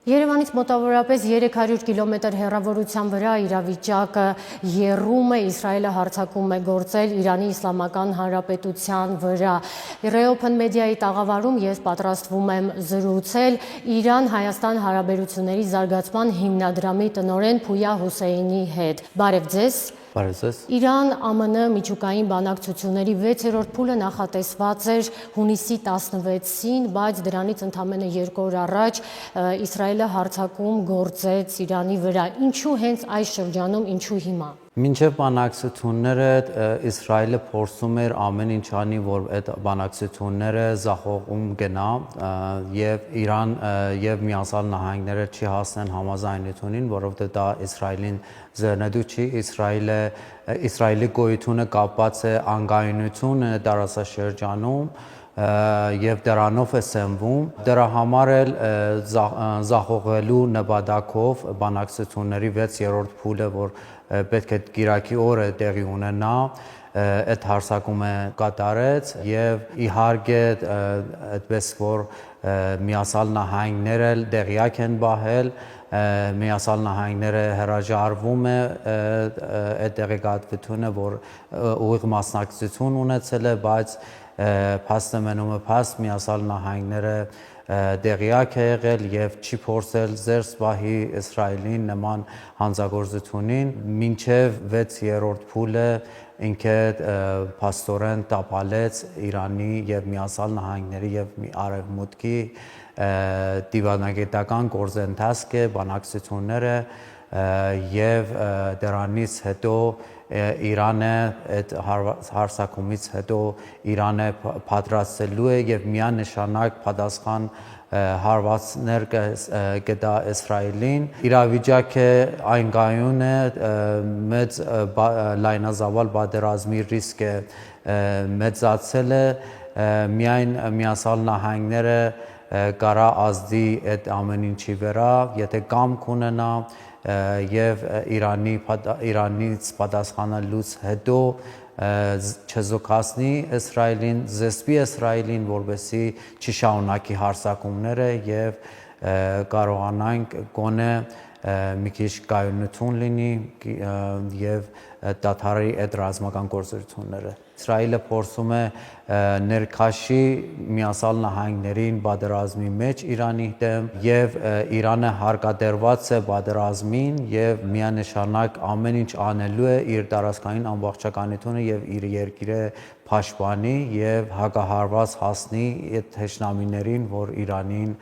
Երևանից մոտավորապես 300 կիլոմետր հեռավորության վրա իրավիճակը եռում է, Իսրայելը հարձակում է գործել Իրանի Իսլամական Հանրապետության վրա։ Reopen Media-ի տաղավարում ես պատրաստվում եմ զրուցել Իրան-Հայաստան հարաբերությունների զարգացման հիմնադրամի տնօրեն Փույա Հուսեյնի հետ։ Բարև ձեզ։ Իրան-ԱՄՆ միջուկային բանակցությունների 6-րդ փուլը նախատեսված էր հունիսի 16-ին, բայց դրանից ընդամենը 2 օր առաջ Իսրայելը հարձակում գործեց Իրանի վրա։ Ինչու հենց այս շրջանում, ինչու հիմա։ Մինչև բանակցությունները Իսրայելը փորձում էր ամեն ինչ անի, որ այդ բանակցությունները զախողում գնա եւ Իրան եւ Միացյալ Նահանգները չի հասնեն համաձայնությունին, որովհետեւ դա Իսրայելին ձեռնտու չի, Իսրայելի գոյությունը կապված է անկայունություն տարածաշրջանում եւ դրանով է սնվում, դրա համար էլ զախողելու նպատակով բանակցությունների 6-րդ փուլը, որ պետք է Կիրակի օրը տեղի ունենա, այդ հարձակումը կատարեց եւ իհարկե այդպես որ Միացյալ Նահանգները տեղյակ են բահել, Միացյալ Նահանգները հրաժարվում է այդ տեղեկատվությունը, որ ուղիղ մասնակցություն ունեցել է, բայց փաստը մնում է փաստ, Միացյալ Նահանգները տեղյակ է եղել եւ չի փորձել զերծ պահի Իսրայելին նման հանցագործությունին, մինչեւ 6-րդ փուլը ինքը փաստորեն տապալեց Իրանի եւ Միացյալ Նահանգների եւ Արևմուտքի դիվանագիտական գործընթացը, բանակցությունները եւ դրանից հետո Իրանը այդ հարձակումից հետո Իրանը պատրաստելու է եւ միանշանակ պատասխան հարվածներ կտա Իսրայելին։ Իրավիճակը անկայուն է, մեծ լայնածավալ պատերազմի ռիսկը մեծացել է, միայն Միացյալ Նահանգները կարա ազդի այդ ամեն ինչի վրա, եթե կամք ունենա եւ Իրանից պատասխանելուց հետո չզոքացնի Իսրայելին, զսպի Իսրայելին, որովհետեւ չի շարունակի հարձակումները եւ կարողանանք գոնե մի քիչ կայունություն լինի եւ դադարի այդ ռազմական գործողությունները։ Իսրայելը փորձում է ներքաշի Միացյալ Նահանգներին պատերազմի մեջ Իրանի դեմ եւ Իրանը հարկադրված է պատերազմին եւ միանշանակ ամեն ինչ անելու է իր տարածքային ամբողջականությունը եւ իր երկիրը պաշտպանի եւ հակահարված հասնի այդ թշնամիներին, որ Իրանին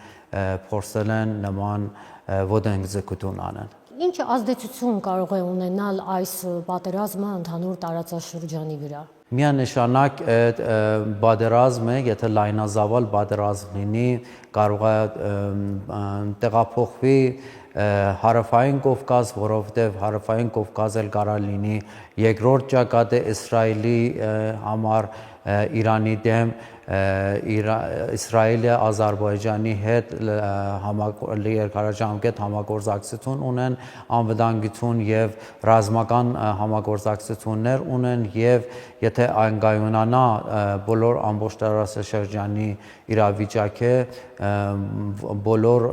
փորձել են նման ոտնձգություն անեն։ Ինչ ազդեցություն կարող է ունենալ այս պատերազմը ընդհանուր տարածաշրջանի վրա։ Միանշանակ այդ պատերազմը, եթե լայնածավալ պատերազմ լինի, կարող է տեղափոխվի Հարավային Կովկաս, որովհետև Հարավային Կովկասը կարա լինի երկրորդ ճակատը Իսրայելի համար Իրանի դեմ, Իսրայելը Ադրբեջանի հետ երկարաժամկետ համագործակցություն ունեն, անվտանգություն եւ ռազմական համագործակցություններ ունեն եւ եթե անկայունանա բոլոր ամբողջ տարածաշրջանի իրավիճակը, բոլոր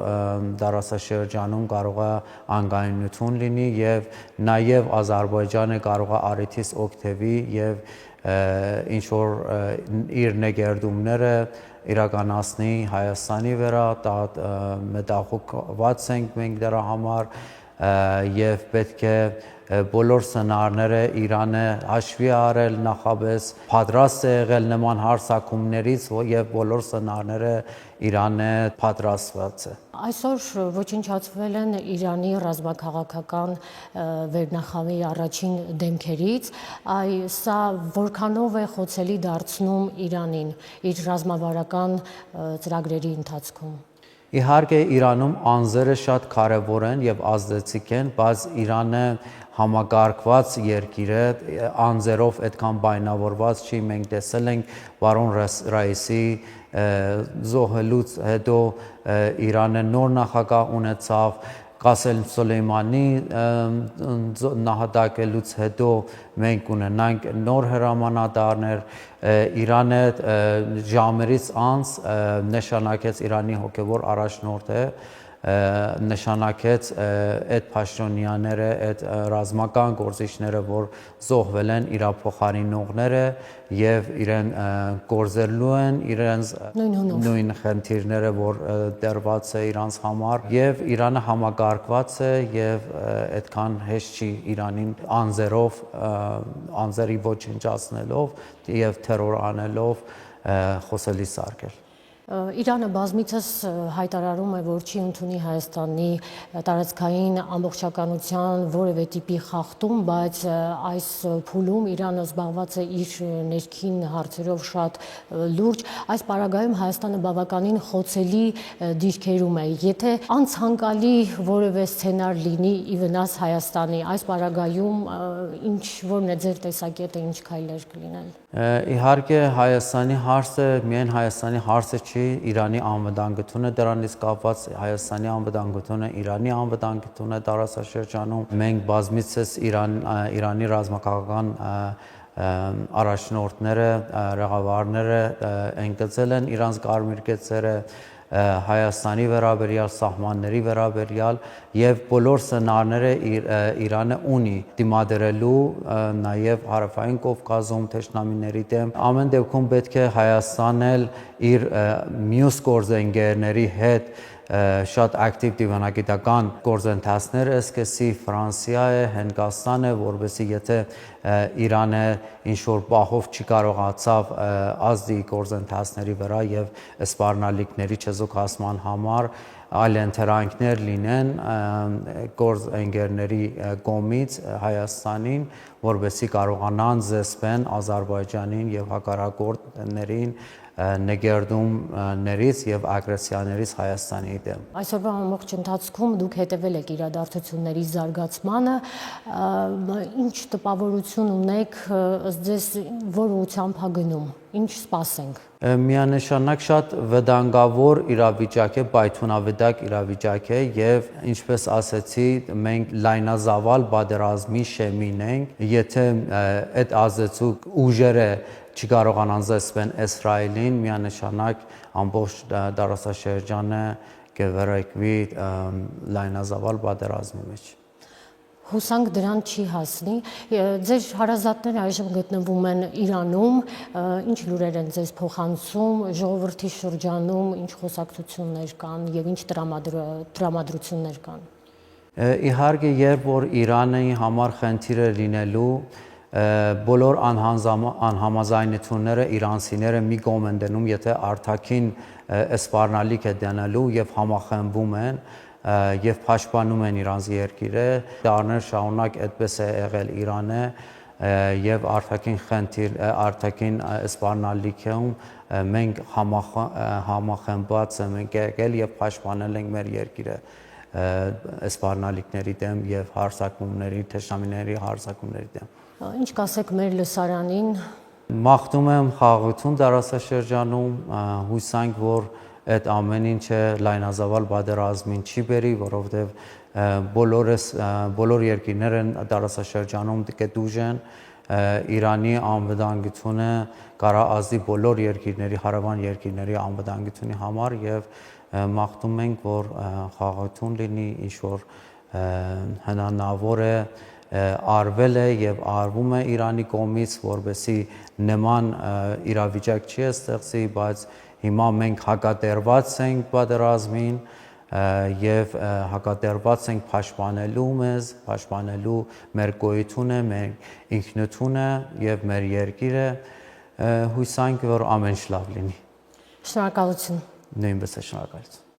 տարածաշրջանում կարող է անկայունություն լինի եւ նաեւ Ադրբեջանը կարող է առիթից օգտվի եւ ինչ որ իր ներդրումները իրականացնի Հայաստանի վրա, մտահոգված ենք մենք դրա համար եւ պետք է բոլոր սցենարները Իրանը հաշվի առել, նախապես պատրաստ է եղել նման հարձակումներից եւ բոլոր սցենարները Իրանը պատրաստված է։ Այսօր ոչնչացվել են Իրանի ռազմաքաղաքական վերնախավի առաջին դեմքերից, սա որքանով է խոցելի դարձնում Իրանին իր ռազմավարական ծրագրերի ընթացքում։ Իհարկե Իրանում անձերը շատ կարևոր են եւ ազդեցիկ են, բայց Իրանը համակարգված երկիր է, անձերով այդքան բայնավորված չի, մենք տեսել ենք պարոն Ռայիսի զոհելուց հետո Իրանը նոր նախագահ ունեցավ, Qasem Soleimani նահատակելուց հետո մենք ունենանք նոր հրամանատարներ, Իրանը ժամերից անց նշանակեց Իրանի հոգևոր առաջնորդ է նշանակեց այդ Փաշտոնյաները, այդ ռազմական գործիչները, որ զոհվել են իր փոխարինողները եւ իրեն գործելու են իրենց նույն խնդիրները, որ դերված է իրանց համար, եւ Իրանը համագարկված է եւ այդքան հեշտ չի Իրանին անձերի ոչնչացնելով եւ թերոր անելով խոսելի սարքել։ Իրանը բազմիցս հայտարարում է, որ չի ընդունի Հայաստանի տարածքային ամբողջականության որևէ տիպի խախտում, բայց այս փուլում Իրանը զբաղված է իր ներքին հարցերով շատ լուրջ։ Այս պարագայում Հայաստանը բավականին խոցելի դիրքերում է։ Եթե անցանկալի որևէ սցենար լինի ի վնաս Հայաստանի, այս պարագայում որն է ձեր տեսակետը, ինչ քայլեր կլինեն։ Իհարկե Հայաստանի հարցը միայն Հայաստանի հարցը չի, Իրանի անվտանգությունը դրանից կապված, Հայաստանի անվտանգությունը, Իրանի անվտանգությունը տարածաշրջանում։ Մենք բազմիցս Իրանի ռազմաքաղաքական առաջնորդները, ղեկավարները ընդգծել են իրանց կարմիր կեցերը Հայաստանի վերաբերյալ, սահմանների վերաբերյալ եւ բոլոր սցենարները Իրանը ունի դիմադրելու նաեւ հարավային Կովկասում թշնամիների դեմ։ Ամեն դեպքում պետք է Հայաստանն էլ իր մյուս գործընկերների հետ շատ ակտիվ դիվանագիտական գործընթացներ սկսի, Ֆրանսիա է, Հնդկաստան է, որովհետեւ եթե Իրանը ինչ որ պահով չի կարողացավ ազդի գործընթացների վրա եւ սպառնալիքների չեզոքացման համար այլ ընթերանքներ լինեն գործընկերների կողմից Հայաստանին, որովհետեւ կարողանան զսպեն Ադրբեջանին եւ հակառակորդներին նկերդումներից եւ ագրեսիաներից Հայաստանի դեմ։ Այսօրվա ամբողջ ընթացքում դուք հետևել եք իրադարձությունների զարգացմանը, ինչ տպավորություն ունեք, ըստ ձեզ որ ուղղությամբ է գնում, ինչ սպասենք։ Միանշանակ շատ վտանգավոր իրավիճակ է, պայթունավետակ իրավիճակ է եւ ինչպես ասեցի, մենք լայնազավալ պատերազմի շեմին ենք, եթե այդ ազդեցիկ ուժերը չկարողանան զսպեն Իսրայելին, միանշանակ ամբողջ տարածաշրջանը կվերակվի լայնազավալ պատերազմի մեջ։ Հուսանք դրան չի հասնի։ Ձեր հարազատները այժմ գտնվում են Իրանում, ինչ լուրեր են ձեզ փոխանցում, ժողովրդի շրջանում, ինչ խոսակցություններ կան եւ ինչ տրամադրություններ կան։ Իհարկե, երբ որ Իրանի համար խնդիրը լինելու բոլոր անհամաձայնությունները իրանցիները մի կողմ են դնում, եթե արտաքին սպառնալիք է դնելու եւ համախմբում են եւ պաշտպանում են իրանց երկիրը, դարներ շարունակ այդպես է եղել Իրանը եւ արտաքին սպառնալիքում մենք համախմբված ենք եկել եւ պաշտպանել ենք մեր երկիրը սպառնալիքների դեմ եւ հարձակումների, թշնամիների հարձակումների դեմ։ Ինչ կասեք մեր լսարանին։ Մաղթում եմ խաղաղություն տարածաշրջանում, հույսանք, որ այդ ամեն ինչը լայնազավալ պատերազմին չի բերի, որովհետև բոլոր երկիրները տարածաշրջանում կտուժեն, Իրանի անվտանգությունը կարա ազդի բոլոր երկիրների, հարևան երկիրների անվտանգությունի համար եւ մաղթում ենք, որ խաղաղություն լինի, ինչ որ հնարավոր է արվել է եւ արվում է Իրանի կողմից, որովհետեւ նման իրավիճակ չի ստեղծի, բայց հիմա մենք հակատերված ենք պատերազմին եւ հակատերված ենք պաշտպանելու մեզ, պաշտպանելու մեր գոյությունը, մեր ինքնությունը եւ մեր երկիրը, հույսանք, որ ամեն ինչ լավ լինի։ Շնորհակալություն։ Նույնպես շնորհակալություն։